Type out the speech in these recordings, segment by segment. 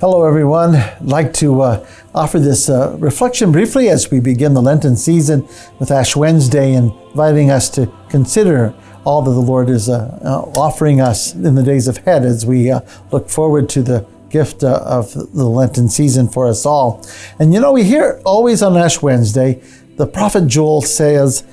Hello, everyone. I'd like to offer this reflection briefly as we begin the Lenten season with Ash Wednesday, inviting us to consider all that the Lord is offering us in the days ahead as we look forward to the gift of the Lenten season for us all. And we hear always on Ash Wednesday, the prophet Joel says,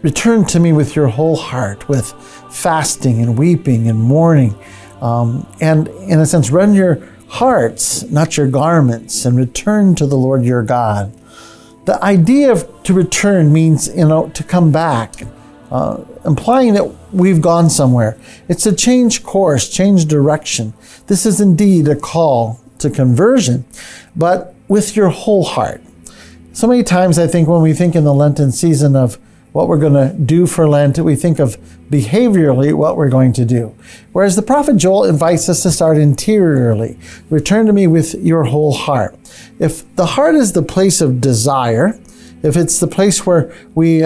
"Return to me with your whole heart, with fasting and weeping and mourning." And in a sense, rend your hearts, not your garments, and return to the Lord your God. The idea of to return means, to come back, implying that we've gone somewhere. It's a change course, change direction. This is indeed a call to conversion, but with your whole heart. So many times I think when we think in the Lenten season of what we're going to do for Lent, we think of behaviorally what we're going to do. Whereas the prophet Joel invites us to start interiorly. Return to me with your whole heart. If the heart is the place of desire, if it's the place where we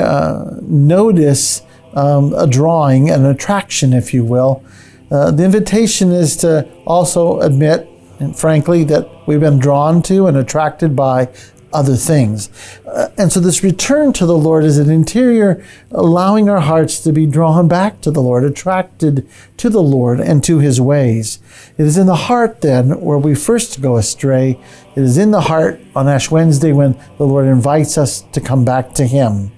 notice a drawing, an attraction, if you will, the invitation is to also admit, and frankly, that we've been drawn to and attracted by other things. And so this return to the Lord is an interior, allowing our hearts to be drawn back to the Lord, attracted to the Lord and to his ways. It is in the heart then where we first go astray. It is in the heart on Ash Wednesday when the Lord invites us to come back to him.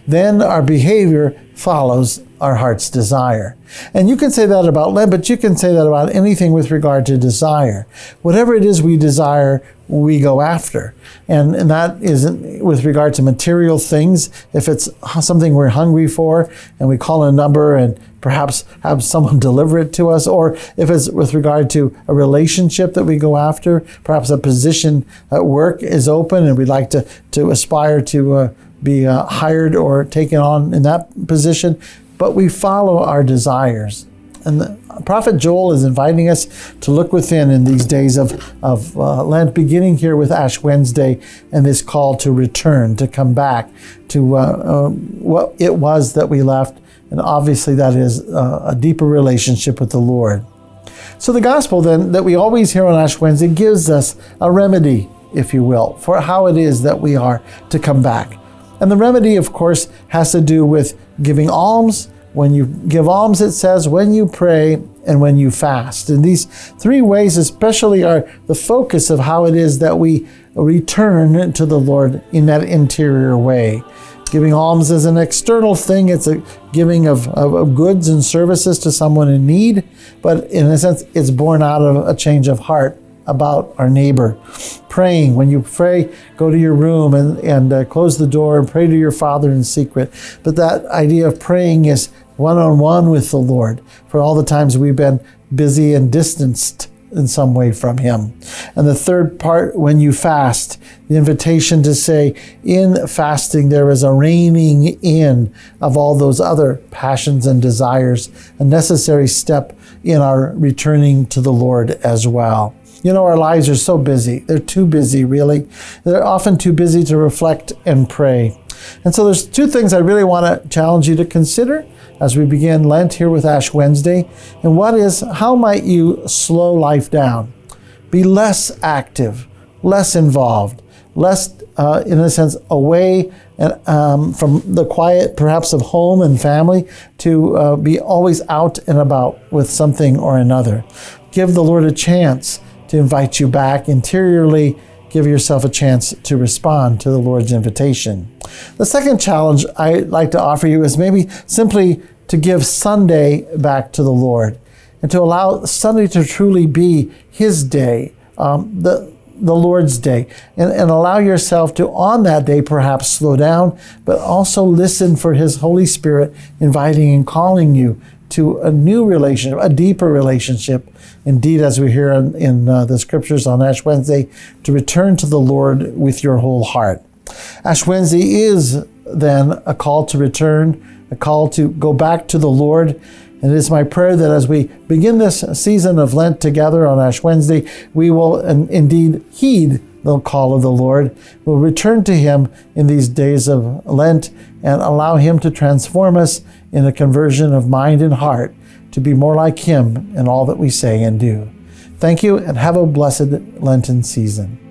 Then our behavior follows our heart's desire. And you can say that about Lent, but you can say that about anything with regard to desire. Whatever it is we desire, we go after. And that isn't with regard to material things. If it's something we're hungry for and we call a number and perhaps have someone deliver it to us, or if it's with regard to a relationship that we go after, perhaps a position at work is open and we'd like to aspire to be hired or taken on in that position, but we follow our desires. And the prophet Joel is inviting us to look within in these days of Lent, beginning here with Ash Wednesday and this call to return, to come back to what it was that we left. And obviously that is a deeper relationship with the Lord. So the gospel then that we always hear on Ash Wednesday gives us a remedy, if you will, for how it is that we are to come back. And the remedy, of course, has to do with giving alms. When you give alms, it says, when you pray and when you fast. And these three ways especially are the focus of how it is that we return to the Lord in that interior way. Giving alms is an external thing. It's a giving of goods and services to someone in need. But in a sense, it's born out of a change of heart about our neighbor. Praying, when you pray, go to your room and close the door and pray to your Father in secret. But that idea of praying is one-on-one with the Lord for all the times we've been busy and distanced in some way from him. And the third part, when you fast, the invitation to say, in fasting there is a reining in of all those other passions and desires, a necessary step in our returning to the Lord as well. Our lives are so busy. They're too busy, really. They're often too busy to reflect and pray. And so there's two things I really want to challenge you to consider as we begin Lent here with Ash Wednesday. And one is, how might you slow life down? Be less active, less involved, less, in a sense, away from the quiet, perhaps, of home and family to be always out and about with something or another. Give the Lord a chance to invite you back interiorly. Give yourself a chance to respond to the Lord's invitation. The second challenge I'd like to offer you is maybe simply to give Sunday back to the Lord and to allow Sunday to truly be his day, the Lord's day, and allow yourself to, on that day, perhaps slow down, but also listen for his Holy Spirit inviting and calling you to a new relationship, a deeper relationship. Indeed, as we hear in the scriptures on Ash Wednesday, to return to the Lord with your whole heart. Ash Wednesday is then a call to return, a call to go back to the Lord. And it is my prayer that as we begin this season of Lent together on Ash Wednesday, we will indeed heed the call of the Lord. We'll return to him in these days of Lent and allow him to transform us in a conversion of mind and heart to be more like him in all that we say and do. Thank you, and have a blessed Lenten season.